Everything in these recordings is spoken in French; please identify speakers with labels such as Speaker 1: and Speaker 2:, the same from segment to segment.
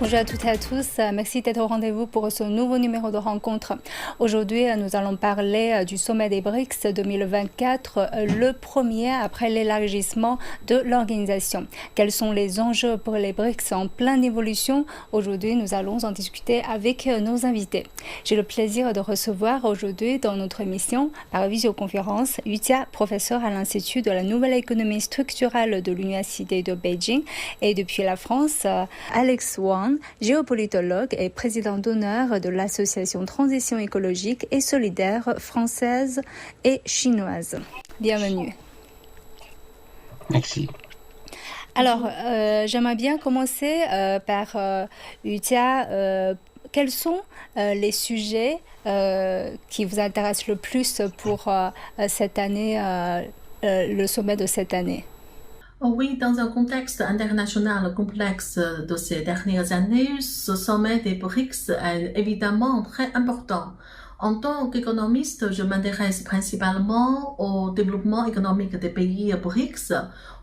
Speaker 1: Bonjour à toutes et à tous, merci d'être au rendez-vous pour ce nouveau numéro de rencontre. Aujourd'hui, nous allons parler du sommet des BRICS 2024, le premier après l'élargissement de l'organisation. Quels sont les enjeux pour les BRICS en pleine évolution? Aujourd'hui, nous allons en discuter avec nos invités. J'ai le plaisir de recevoir aujourd'hui dans notre émission, par visioconférence, Yu Jia, professeur à l'Institut de la Nouvelle Économie Structurelle de l'Université de Beijing, et depuis la France, Alex Wang, géopolitologue et président d'honneur de l'Association Transition écologique et solidaire française et chinoise. Bienvenue.
Speaker 2: Merci.
Speaker 1: Alors, j'aimerais bien commencer par Yu Jia. Quels sont les sujets qui vous intéressent le plus pour cette année, le sommet de cette année?
Speaker 3: Oui, dans un contexte international complexe de ces dernières années, ce sommet des BRICS est évidemment très important. En tant qu'économiste, je m'intéresse principalement au développement économique des pays BRICS.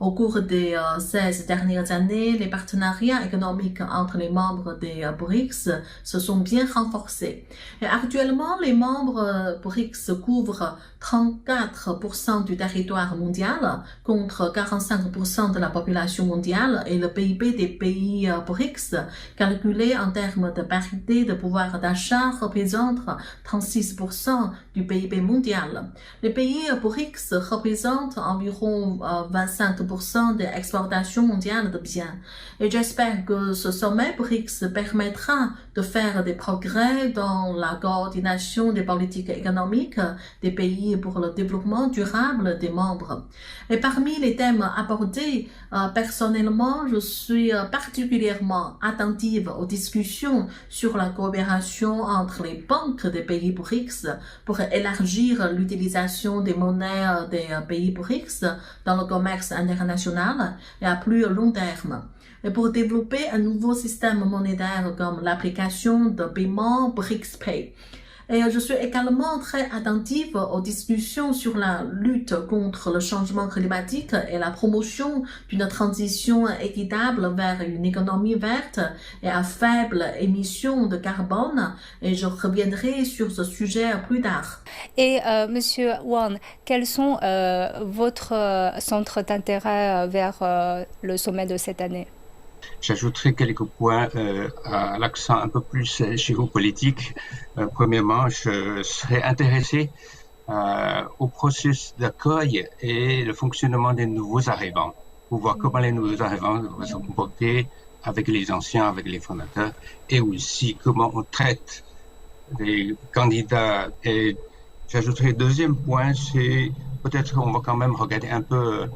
Speaker 3: Au cours des 16 dernières années, les partenariats économiques entre les membres des BRICS se sont bien renforcés. Et actuellement, les membres BRICS couvrent 34% du territoire mondial contre 45% de la population mondiale, et le PIB des pays BRICS, calculé en termes de parité de pouvoir d'achat, représente 36% du PIB mondial. Les pays BRICS représentent environ 25% des exportations mondiales de biens. Et j'espère que ce sommet BRICS permettra de faire des progrès dans la coordination des politiques économiques des pays pour le développement durable des membres. Et parmi les thèmes abordés, personnellement, je suis particulièrement attentive aux discussions sur la coopération entre les banques des pays BRICS pour élargir l'utilisation des monnaies des pays BRICS dans le commerce international et à plus long terme. Et pour développer un nouveau système monétaire comme l'application de paiement BRICS Pay. Et je suis également très attentive aux discussions sur la lutte contre le changement climatique et la promotion d'une transition équitable vers une économie verte et à faible émission de carbone. Et je reviendrai sur ce sujet plus tard.
Speaker 1: Et Monsieur Wang, quels sont votre centre d'intérêt vers le sommet de cette année?
Speaker 2: J'ajouterai quelques points à l'accent un peu plus géopolitique. Premièrement, je serais intéressé au processus d'accueil et le fonctionnement des nouveaux arrivants, pour voir comment les nouveaux arrivants vont se comporter avec les anciens, avec les fondateurs, et aussi comment on traite les candidats. Et j'ajouterai deuxième point, c'est peut-être qu'on va quand même regarder un peu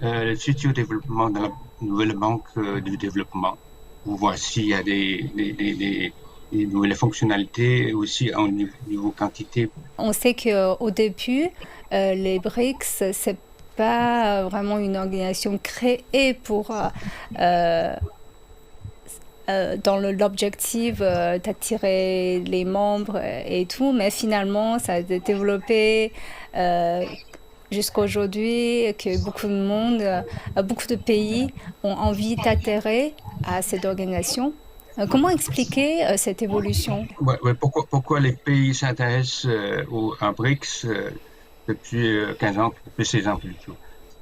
Speaker 2: le futur développement de la nouvelle banque du développement, pour voir s'il y a des nouvelles fonctionnalités aussi en niveau quantité.
Speaker 1: On sait qu'au début, les BRICS, c'est pas vraiment une organisation créée pour dans l'objectif d'attirer les membres et tout, mais finalement, ça a été développé jusqu'à aujourd'hui, que beaucoup de monde, beaucoup de pays ont envie d'adhérer à cette organisation. Comment expliquer cette évolution?
Speaker 2: Pourquoi les pays s'intéressent à BRICS depuis 15 ans, depuis 16 ans plutôt?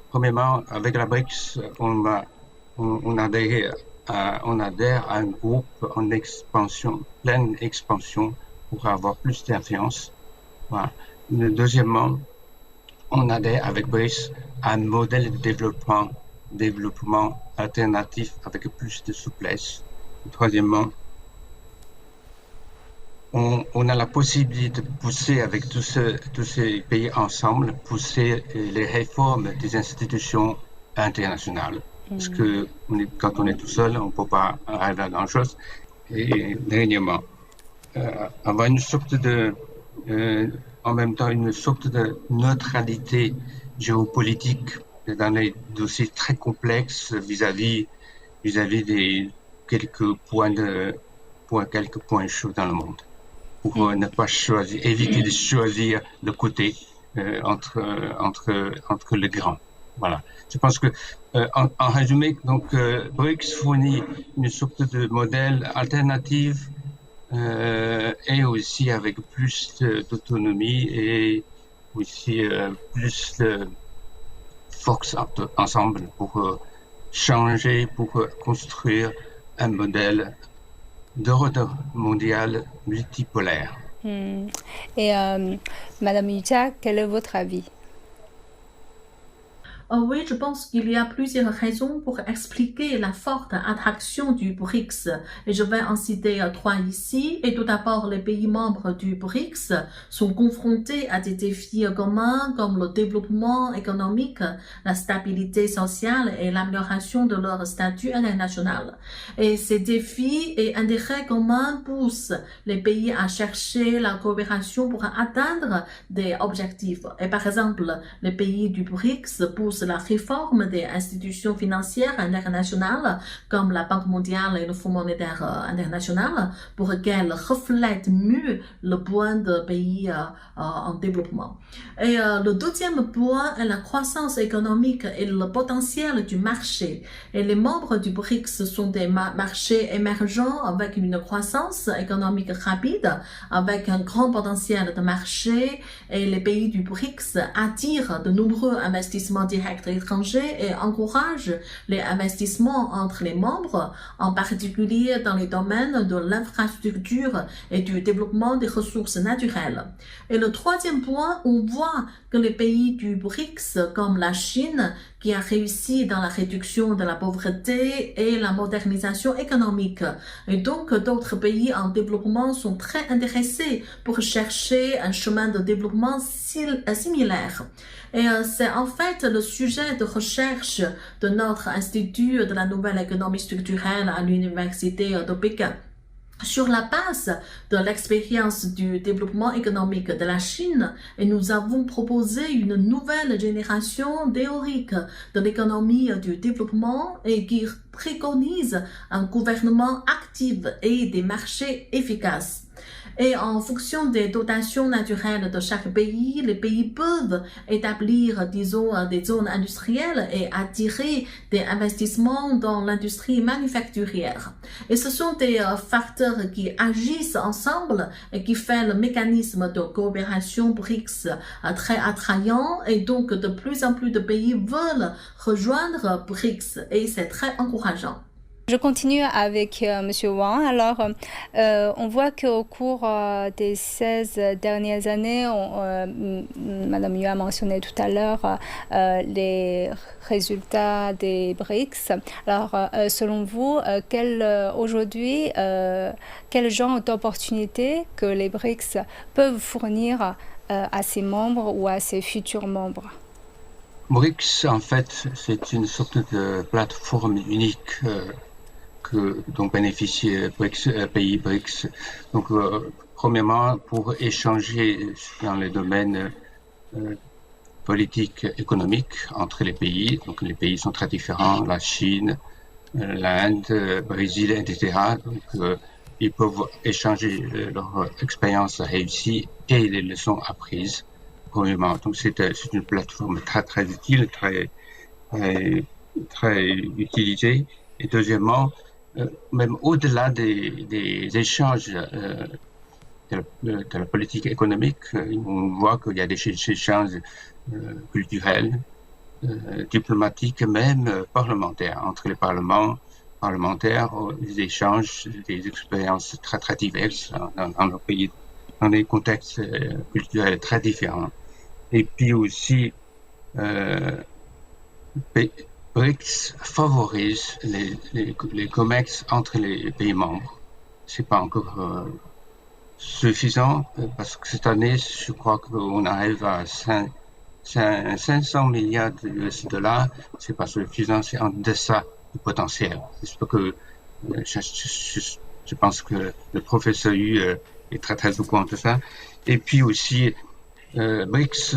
Speaker 2: Premièrement, avec la BRICS, on adhère à un groupe en expansion, pleine expansion, pour avoir plus d'influence. Voilà. Deuxièmement, on adhère avec BRICS à un modèle de développement alternatif avec plus de souplesse. Troisièmement, on a la possibilité de pousser avec tous ces pays ensemble, pousser les réformes des institutions internationales. Parce que quand on est tout seul, on ne peut pas arriver à grand-chose. Et dernièrement, avoir une sorte en même temps une sorte de neutralité géopolitique dans les dossiers très complexes vis-à-vis des quelques points chauds dans le monde, pour ne pas éviter de choisir le côté entre les grands. Voilà. Je pense que, en résumé, donc, BRICS fournit une sorte de modèle alternatif et aussi avec plus d'autonomie et aussi plus de force ensemble pour changer, pour construire un modèle d'ordre mondial multipolaire.
Speaker 1: Et Madame Yucha, quel est votre avis?
Speaker 3: Oui, je pense qu'il y a plusieurs raisons pour expliquer la forte attraction du BRICS. Et je vais en citer trois ici. Et tout d'abord, les pays membres du BRICS sont confrontés à des défis communs comme le développement économique, la stabilité sociale et l'amélioration de leur statut international. Et ces défis et intérêts communs poussent les pays à chercher la coopération pour atteindre des objectifs. Et par exemple, les pays du BRICS poussent la réforme des institutions financières internationales comme la Banque mondiale et le Fonds monétaire international pour qu'elles reflètent mieux le point de pays en développement. Et le deuxième point est la croissance économique et le potentiel du marché. Et les membres du BRICS sont des marchés émergents avec une croissance économique rapide, avec un grand potentiel de marché, et les pays du BRICS attirent de nombreux investissements directs étrangers et encouragent les investissements entre les membres, en particulier dans les domaines de l'infrastructure et du développement des ressources naturelles. Et le troisième point, on voit que les pays du BRICS, comme la Chine, qui a réussi dans la réduction de la pauvreté et la modernisation économique. Et donc, d'autres pays en développement sont très intéressés pour chercher un chemin de développement similaire. Et c'est en fait le sujet de recherche de notre Institut de la nouvelle économie structurelle à l'Université de Pékin. Sur la base de l'expérience du développement économique de la Chine, et nous avons proposé une nouvelle génération théorique de l'économie du développement et qui préconise un gouvernement actif et des marchés efficaces. Et en fonction des dotations naturelles de chaque pays, les pays peuvent établir, disons, des zones industrielles et attirer des investissements dans l'industrie manufacturière. Et ce sont des facteurs qui agissent ensemble et qui font le mécanisme de coopération BRICS très attrayant. Et donc, de plus en plus de pays veulent rejoindre BRICS et c'est très encourageant.
Speaker 1: Je continue avec Monsieur Wang. Alors, on voit qu'au cours des 16 dernières années, Madame Yu a mentionné tout à l'heure les résultats des BRICS. Alors, selon vous, aujourd'hui, quel genre d'opportunités que les BRICS peuvent fournir à ses membres ou à ses futurs membres?
Speaker 2: BRICS, en fait, c'est une sorte de plateforme unique dont bénéficient pays BRICS. Donc, premièrement, pour échanger dans les domaines politiques, économiques entre les pays. Donc, les pays sont très différents, la Chine, l'Inde, le Brésil, etc. Donc, ils peuvent échanger leur expérience réussie et les leçons apprises. Premièrement, donc c'est une plateforme très utile, très utilisée. Et deuxièmement, même au-delà des échanges de la politique économique, on voit qu'il y a des échanges culturels, diplomatiques, même parlementaires. Entre les parlementaires, ils échangent des expériences très diverses dans leur pays, dans des contextes culturels très différents. Et puis aussi, BRICS favorise les commerces entre les pays membres. C'est pas encore suffisant parce que cette année, je crois qu'on arrive à 500 milliards de US dollars. C'est pas suffisant, c'est en deçà du potentiel. Je pense que le professeur Yu est très au courant de ça. Et puis aussi, BRICS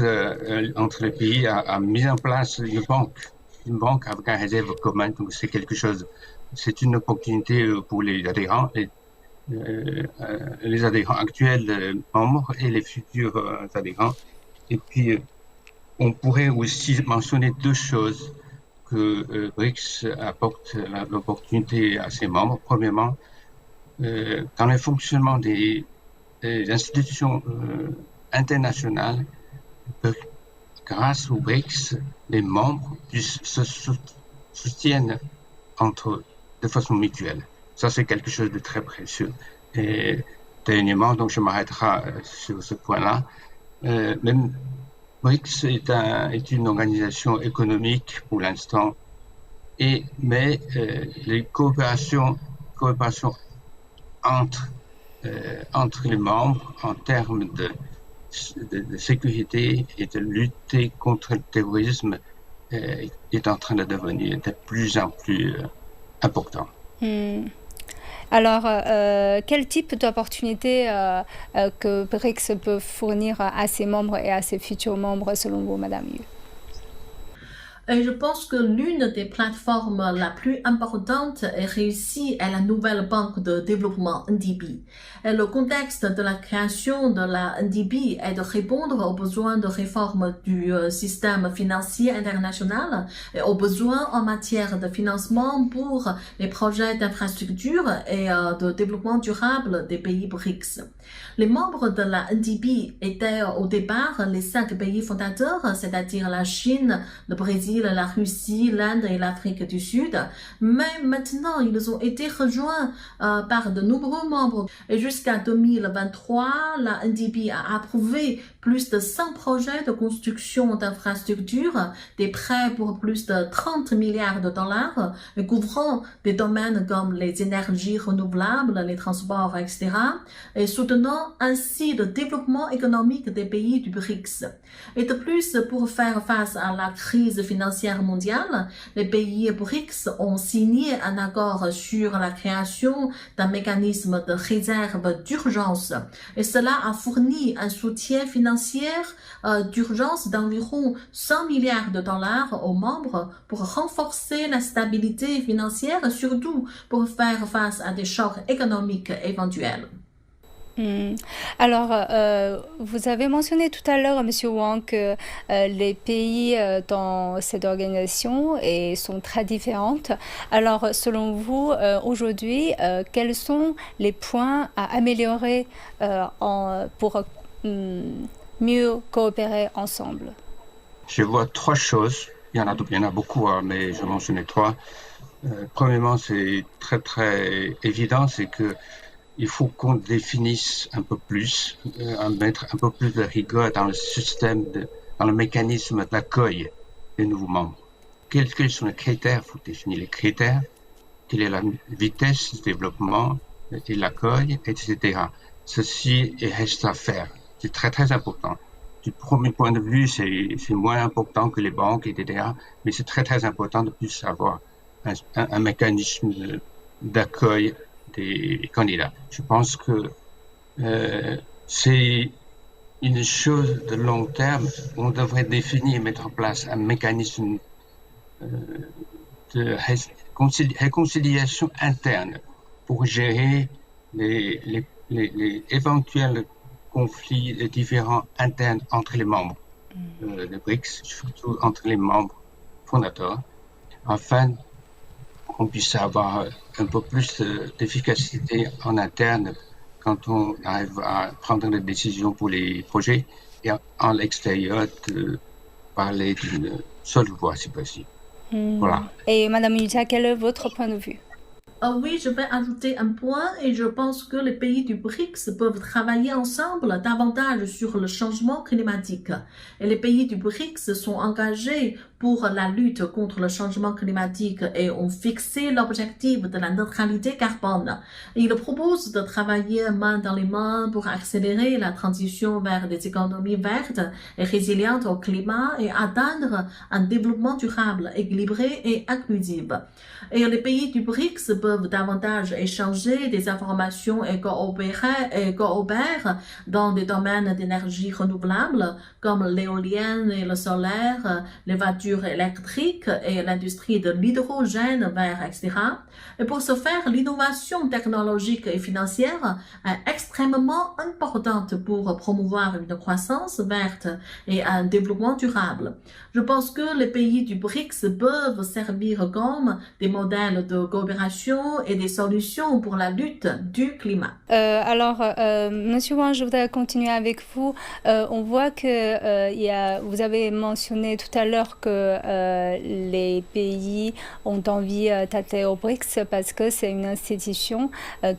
Speaker 2: entre les pays a mis en place une banque avec un réserve commun, donc c'est quelque chose, c'est une opportunité pour les adhérents, les adhérents actuels membres et les futurs adhérents. Et puis, On pourrait aussi mentionner deux choses que BRICS apporte l'opportunité à ses membres. Premièrement, dans le fonctionnement des institutions internationales, grâce aux BRICS, les membres se soutiennent entre eux de façon mutuelle. Ça, c'est quelque chose de très précieux. Et dernièrement, donc je m'arrêterai sur ce point-là. Même BRICS est une organisation économique pour l'instant, mais les coopérations entre les membres en termes de sécurité et de lutter contre le terrorisme est en train de devenir de plus en plus important.
Speaker 1: Alors, quel type d'opportunités que BRICS peut fournir à ses membres et à ses futurs membres selon vous, Madame Yu?
Speaker 3: Et je pense que l'une des plateformes la plus importante et réussie est la nouvelle banque de développement NDB. Et le contexte de la création de la NDB est de répondre aux besoins de réforme du système financier international et aux besoins en matière de financement pour les projets d'infrastructure et de développement durable des pays BRICS. Les membres de la NDB étaient au départ les 5 pays fondateurs, c'est-à-dire la Chine, le Brésil, la Russie, l'Inde et l'Afrique du Sud. Mais maintenant, ils ont été rejoints par de nombreux membres. Et jusqu'à 2023, la NDB a approuvé plus de 100 projets de construction d'infrastructures, des prêts pour plus de 30 milliards de dollars, couvrant des domaines comme les énergies renouvelables, les transports, etc., et soutenant ainsi le développement économique des pays du BRICS. Et de plus, pour faire face à la crise financière mondiale, les pays BRICS ont signé un accord sur la création d'un mécanisme de réserve d'urgence. Et cela a fourni un soutien financier d'urgence d'environ 100 milliards de dollars aux membres pour renforcer la stabilité financière, surtout pour faire face à des chocs économiques éventuels.
Speaker 1: Alors, vous avez mentionné tout à l'heure, Monsieur Wang, que les pays dans cette organisation sont très différentes. Alors, selon vous, aujourd'hui, quels sont les points à améliorer pour mieux coopérer ensemble?
Speaker 2: Je vois 3 choses. Il y en a beaucoup, mais je mentionnais 3. Premièrement, c'est très évident, c'est que il faut qu'on définisse un peu plus, mettre un peu plus de rigueur dans le système, dans le mécanisme d'accueil des nouveaux membres. Quels sont les critères? Il faut définir les critères. Quelle est la vitesse du développement et l'accueil, etc. Ceci reste à faire. C'est très important. Du premier point de vue, c'est moins important que les banques, etc. Mais c'est très important de plus avoir un mécanisme d'accueil des candidats. Je pense que c'est une chose de long terme. On devrait définir, mettre en place un mécanisme de réconciliation interne pour gérer les éventuels conflits, les différends internes entre les membres de BRICS, surtout entre les membres fondateurs, afin qu'on puisse avoir un peu plus d'efficacité en interne quand on arrive à prendre des décisions pour les projets et en l'extérieur de parler d'une seule voix si possible. Voilà.
Speaker 1: Et Madame Yuja, quel est votre point de vue?
Speaker 3: Oui, je vais ajouter un point et je pense que les pays du BRICS peuvent travailler ensemble davantage sur le changement climatique. Et les pays du BRICS sont engagés pour la lutte contre le changement climatique et ont fixé l'objectif de la neutralité carbone. Ils proposent de travailler main dans les mains pour accélérer la transition vers des économies vertes et résilientes au climat et atteindre un développement durable, équilibré et inclusif. Et les pays du BRICS peuvent davantage échanger des informations et coopèrent dans des domaines d'énergie renouvelable comme l'éolienne et le solaire, les voitures électriques et l'industrie de l'hydrogène vert, etc. Et pour ce faire, l'innovation technologique et financière est extrêmement importante pour promouvoir une croissance verte et un développement durable. Je pense que les pays du BRICS peuvent servir comme des modèles de coopération et des solutions pour la lutte du climat.
Speaker 1: Monsieur Wang, je voudrais continuer avec vous. On voit que vous avez mentionné tout à l'heure que les pays ont envie d'adhérer au BRICS parce que c'est une institution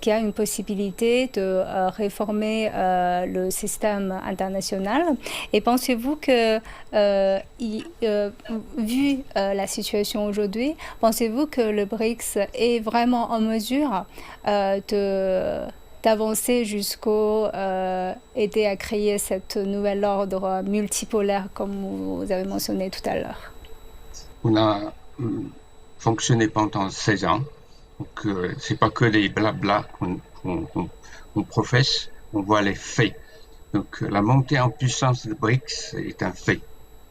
Speaker 1: qui a une possibilité de réformer le système international. Et pensez-vous que, vu la situation aujourd'hui, pensez-vous que le BRICS est vraiment en mesure d'avancer jusqu'au aider à créer cet nouvel ordre multipolaire comme vous avez mentionné tout à l'heure?
Speaker 2: On a fonctionné pendant 16 ans. Donc, c'est pas que les blabla qu'on professe, on voit les faits. Donc, la montée en puissance de BRICS est un fait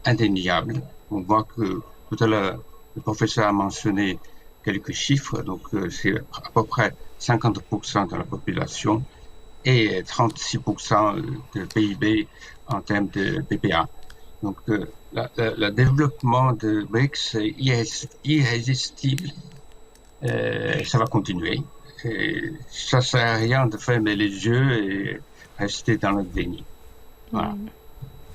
Speaker 2: indéniable. On voit que tout à l'heure, le professeur a mentionné quelques chiffres. Donc, c'est à peu près 50% de la population et 36% de PIB en termes de PPA. Donc, le développement de BRICS est irrésistible. Ça va continuer. Et ça sert à rien de fermer les yeux et rester dans le déni. Voilà.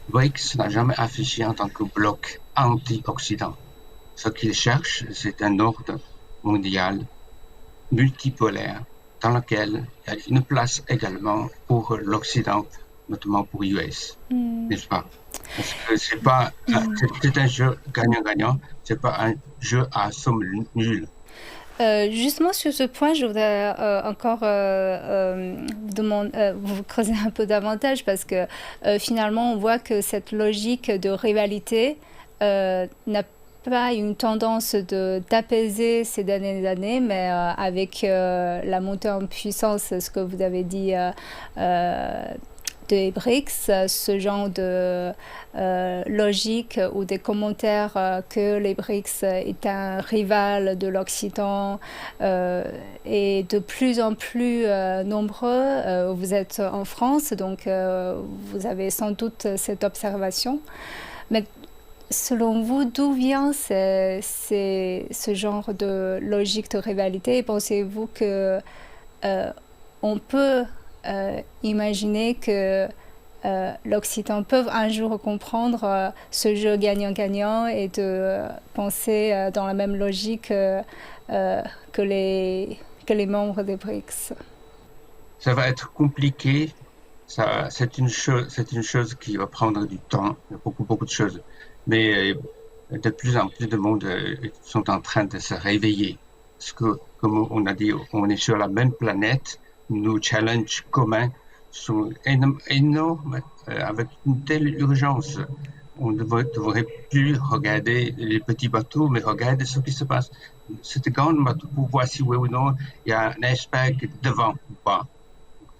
Speaker 2: BRICS n'a jamais affiché en tant que bloc anti-Occident. Ce qu'il cherche, c'est un ordre mondial multipolaire dans lequel il y a une place également pour l'Occident, notamment pour l'US, n'est-ce pas? Parce que c'est un jeu gagnant-gagnant, c'est pas un jeu à somme nulle.
Speaker 1: Justement sur ce point, je voudrais encore vous creuser un peu davantage parce que finalement on voit que cette logique de rivalité n'a pas une tendance d'apaiser ces dernières années, mais avec la montée en puissance, ce que vous avez dit des BRICS, ce genre de logique ou des commentaires que les BRICS est un rival de l'Occident est de plus en plus nombreux. Vous êtes en France, donc vous avez sans doute cette observation. Mais selon vous, d'où vient ce genre de logique de rivalité? Et pensez-vous que on peut imaginer que l'Occident peut un jour comprendre ce jeu gagnant-gagnant et de penser dans la même logique que les membres des BRICS?
Speaker 2: Ça va être compliqué. C'est une chose qui va prendre du temps. Il y a beaucoup de choses. Mais de plus en plus de monde sont en train de se réveiller. Parce que, comme on a dit, on est sur la même planète. Nos challenges communs sont énormes avec une telle urgence. On ne devrait plus regarder les petits bateaux, mais regarder ce qui se passe. C'est un grand bateau pour voir si oui ou non il y a un iceberg devant ou pas.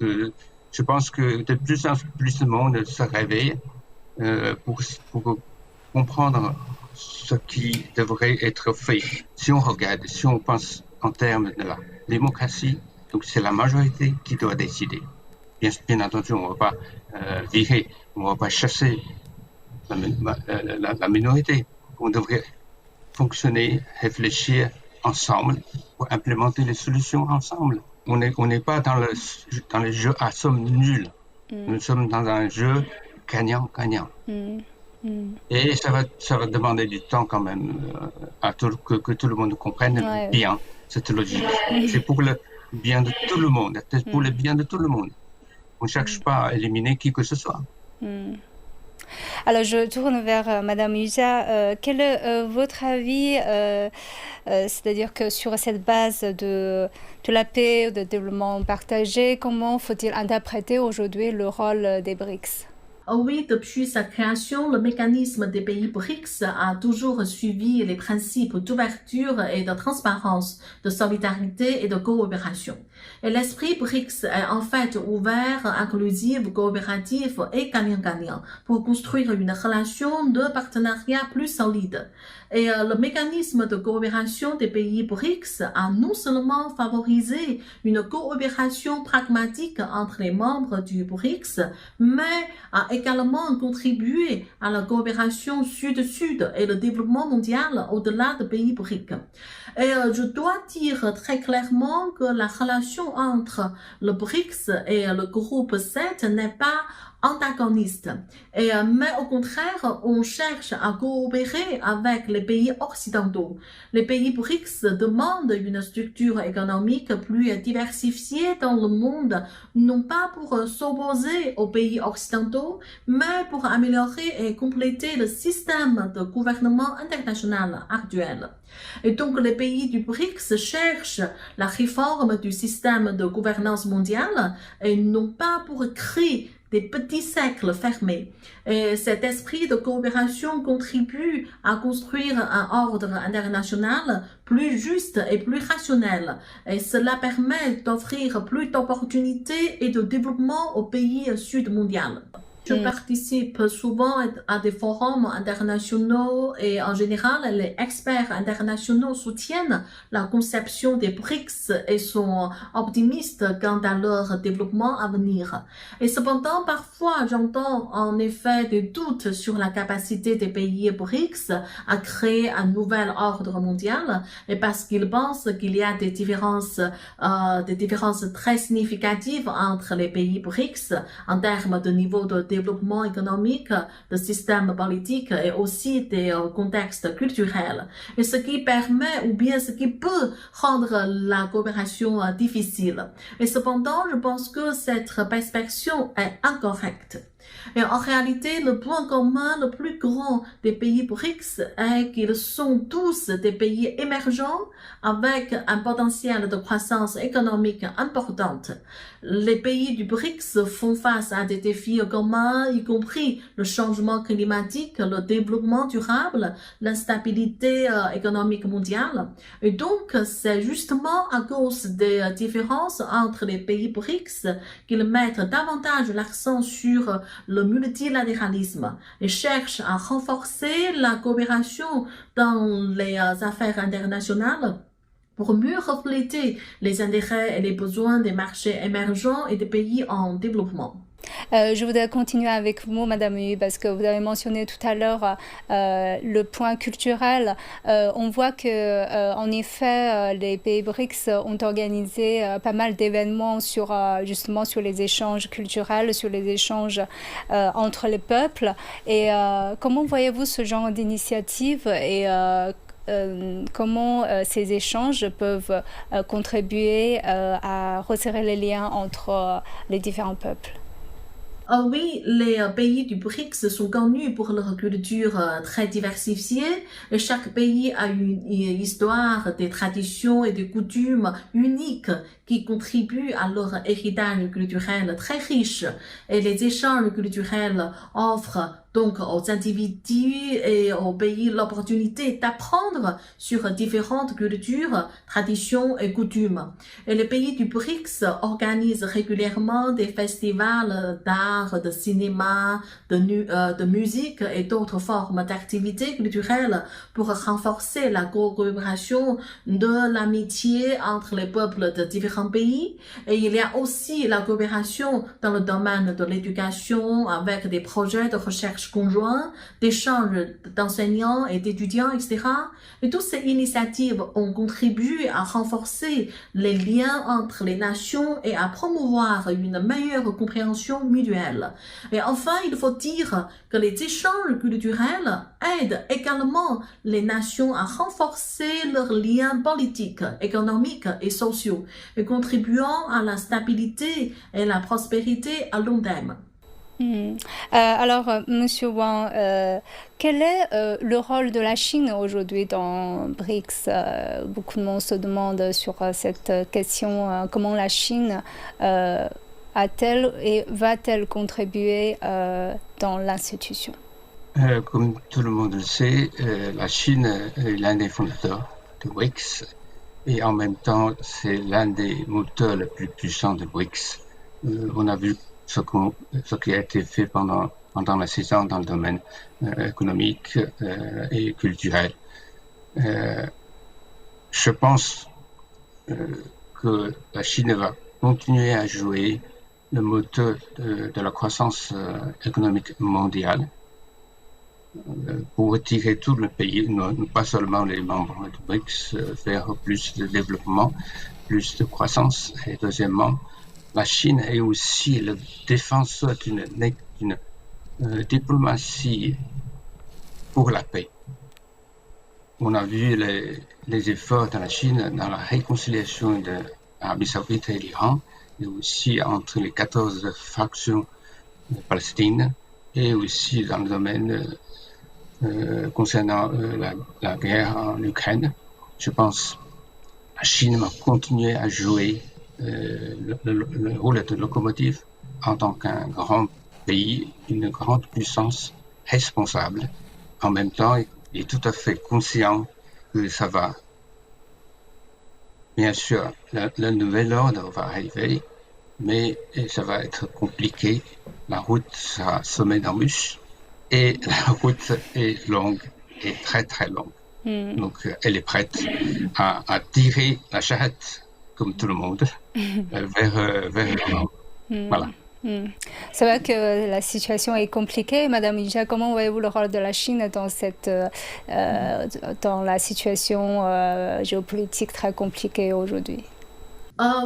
Speaker 2: Je pense que de plus en plus de monde se réveille pour comprendre ce qui devrait être fait. Si on pense en termes de la démocratie, donc c'est la majorité qui doit décider. Bien entendu, on ne va pas virer, on ne va pas chasser la minorité. On devrait fonctionner, réfléchir ensemble pour implémenter les solutions ensemble. On n'est pas dans le jeu à somme nulle. Nous sommes dans un jeu gagnant-gagnant. Et ça va demander du temps quand même que tout le monde comprenne bien cette logique. C'est pour le bien de tout le monde. C'est pour le bien de tout le monde. On ne cherche pas à éliminer qui que ce soit.
Speaker 1: Alors, je tourne vers Madame Yusa. Quel est votre avis, c'est-à-dire que sur cette base de la paix, de développement partagé, comment faut-il interpréter aujourd'hui le rôle des BRICS?
Speaker 3: Oui, depuis sa création, le mécanisme des pays BRICS a toujours suivi les principes d'ouverture et de transparence, de solidarité et de coopération. Et l'esprit BRICS est en fait ouvert, inclusif, coopératif et gagnant-gagnant pour construire une relation de partenariat plus solide. Et le mécanisme de coopération des pays BRICS a non seulement favorisé une coopération pragmatique entre les membres du BRICS, mais a également contribué à la coopération sud-sud et le développement mondial au-delà des pays BRICS. Et je dois dire très clairement que la relation entre le BRICS et le groupe 7 n'est pas antagoniste. Mais au contraire, on cherche à coopérer avec les pays occidentaux. Les pays BRICS demandent une structure économique plus diversifiée dans le monde, non pas pour s'opposer aux pays occidentaux, mais pour améliorer et compléter le système de gouvernement international actuel. Et donc, les pays du BRICS cherchent la réforme du système de gouvernance mondiale et non pas pour créer des petits cercles fermés. Et cet esprit de coopération contribue à construire un ordre international plus juste et plus rationnel. Et cela permet d'offrir plus d'opportunités et de développement aux pays sud-mondiaux. Je participe souvent à des forums internationaux et en général, les experts internationaux soutiennent la conception des BRICS et sont optimistes quant à leur développement à venir. Et cependant, parfois, j'entends en effet des doutes sur la capacité des pays BRICS à créer un nouvel ordre mondial et parce qu'ils pensent qu'il y a des différences très significatives entre les pays BRICS en termes de niveau de développement économique, de système politique et aussi des contextes culturels. Et ce qui permet ou bien ce qui peut rendre la coopération difficile. Et cependant, je pense que cette perspective est incorrecte. Et en réalité, le point commun le plus grand des pays BRICS est qu'ils sont tous des pays émergents avec un potentiel de croissance économique importante. Les pays du BRICS font face à des défis communs, y compris le changement climatique, le développement durable, l'instabilité économique mondiale. Et donc, c'est justement à cause des différences entre les pays BRICS qu'ils mettent davantage l'accent sur le multilatéralisme et cherchent à renforcer la coopération dans les affaires internationales pour mieux refléter les intérêts et les besoins des marchés émergents et des pays en développement.
Speaker 1: Je voudrais continuer avec vous, Madame Yu, parce que vous avez mentionné tout à l'heure le point culturel. On voit que, en effet, les pays BRICS ont organisé pas mal d'événements justement sur les échanges culturels, sur les échanges entre les peuples. Et comment voyez-vous ce genre d'initiative et comment ces échanges peuvent contribuer à resserrer les liens entre les différents peuples?
Speaker 3: Oui, les pays du BRICS sont connus pour leur culture très diversifiée et chaque pays a une histoire, des traditions et des coutumes uniques qui contribuent à leur héritage culturel très riche. Et les échanges culturels offrent donc aux individus et aux pays l'opportunité d'apprendre sur différentes cultures, traditions et coutumes. Et les pays du BRICS organisent régulièrement des festivals d'art, de cinéma, de musique et d'autres formes d'activités culturelles pour renforcer la coopération de l'amitié entre les peuples de différents pays. Et il y a aussi la coopération dans le domaine de l'éducation avec des projets de recherche conjoints, d'échanges d'enseignants et d'étudiants, etc. Et toutes ces initiatives ont contribué à renforcer les liens entre les nations et à promouvoir une meilleure compréhension mutuelle. Et enfin, il faut dire que les échanges culturels aident également les nations à renforcer leurs liens politiques, économiques et sociaux, et contribuant à la stabilité et la prospérité à long terme.
Speaker 1: Alors, Monsieur Wang, quel est le rôle de la Chine aujourd'hui dans BRICS? Beaucoup de monde se demande sur cette question, comment la Chine a-t-elle et va-t-elle contribuer dans l'institution?
Speaker 2: Comme tout le monde le sait, la Chine est l'un des fondateurs de BRICS et en même temps, c'est l'un des moteurs les plus puissants de BRICS. On a vu ce qui a été fait pendant les 6 ans dans le domaine économique et culturel. Je pense que la Chine va continuer à jouer le moteur de la croissance économique mondiale pour tirer tout le pays, non pas seulement les membres du BRICS, vers plus de développement, plus de croissance. Et deuxièmement, la Chine est aussi le défenseur d'une diplomatie pour la paix. On a vu les efforts de la Chine dans la réconciliation de l'Arabie Saoudite et l'Iran, et aussi entre les 14 factions de Palestine, et aussi dans le domaine concernant la guerre en Ukraine. Je pense que la Chine va continuer à jouer le rôle de locomotive en tant qu'un grand pays, une grande puissance responsable. En même temps, il est tout à fait conscient que ça va. Bien sûr, le nouvel ordre va arriver, mais ça va être compliqué. La route sera semée d'embûches et la route est longue et très très longue. Donc, elle est prête à tirer la charrette, comme tout le monde, vers le nord. Voilà.
Speaker 1: C'est vrai que la situation est compliquée. Madame Ija, comment voyez-vous le rôle de la Chine dans la situation géopolitique très compliquée aujourd'hui?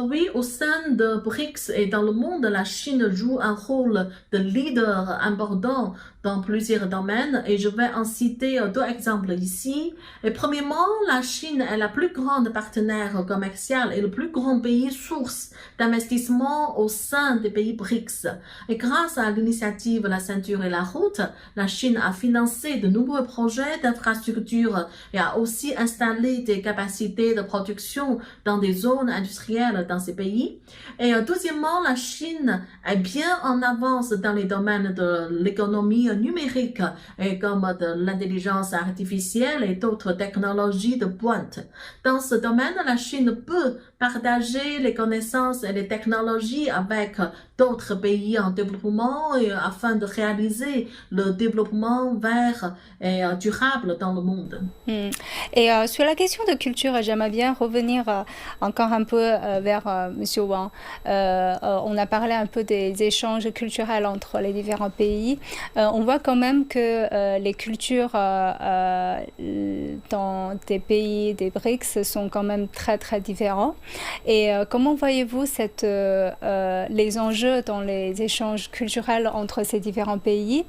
Speaker 3: Oui, au sein de BRICS et dans le monde, la Chine joue un rôle de leader important dans plusieurs domaines et je vais en citer 2 exemples ici. Et premièrement, la Chine est la plus grande partenaire commerciale et le plus grand pays source d'investissement au sein des pays BRICS. Et grâce à l'initiative La Ceinture et la Route, la Chine a financé de nombreux projets d'infrastructure et a aussi installé des capacités de production dans des zones industrielles dans ces pays. Et deuxièmement, la Chine est bien en avance dans les domaines de l'économie numérique et comme de l'intelligence artificielle et d'autres technologies de pointe. Dans ce domaine, la Chine peut partager les connaissances et les technologies avec d'autres pays en développement afin de réaliser le développement vert et durable dans le monde.
Speaker 1: Et sur la question de culture, j'aimerais bien revenir encore un peu vers Monsieur Wang. On a parlé un peu des échanges culturels entre les différents pays. On voit quand même que les cultures dans des pays des BRICS sont quand même très très différents. Et comment voyez-vous les enjeux dans les échanges culturels entre ces différents pays?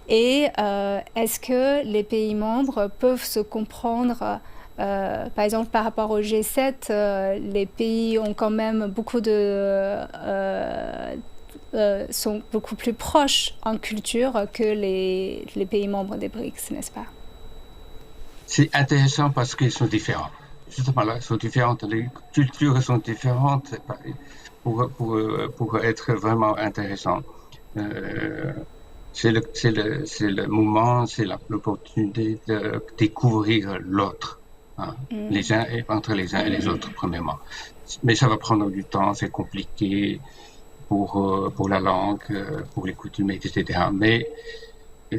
Speaker 1: Et est-ce que les pays membres peuvent se comprendre? Par exemple, par rapport au G7, les pays ont quand même sont beaucoup plus proches en culture que les pays membres des BRICS, n'est-ce pas?
Speaker 2: C'est intéressant parce qu'ils sont différents. Justement là, ils sont différentes. Les cultures sont différentes pour être vraiment intéressant. C'est le moment, c'est l'opportunité de découvrir l'autre. Entre les uns et les autres, premièrement. Mais ça va prendre du temps, c'est compliqué pour la langue, pour les coutumes, etc. Mais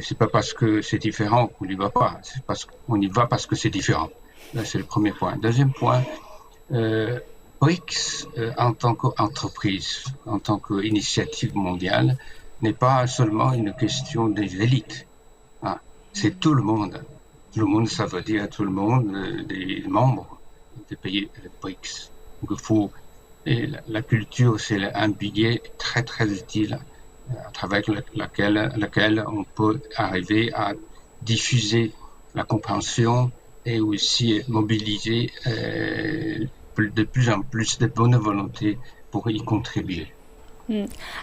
Speaker 2: c'est pas parce que c'est différent qu'on n'y va pas, c'est parce qu'on y va parce que c'est différent. Là, c'est le premier point. Deuxième point, BRICS, en tant qu'entreprise, en tant qu'initiative mondiale, n'est pas seulement une question des élites. C'est tout le monde. Tout le monde, ça veut dire tout le monde, des membres des pays BRICS. Donc, la culture, c'est un billet très très utile à travers lequel on peut arriver à diffuser la compréhension et aussi mobiliser de plus en plus de bonne volonté pour y contribuer.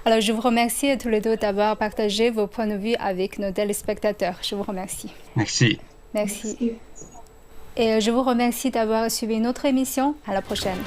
Speaker 1: Alors, je vous remercie à tous les deux d'avoir partagé vos points de vue avec nos téléspectateurs. Je vous remercie.
Speaker 2: Merci.
Speaker 1: Merci. Et je vous remercie d'avoir suivi notre émission. À la prochaine.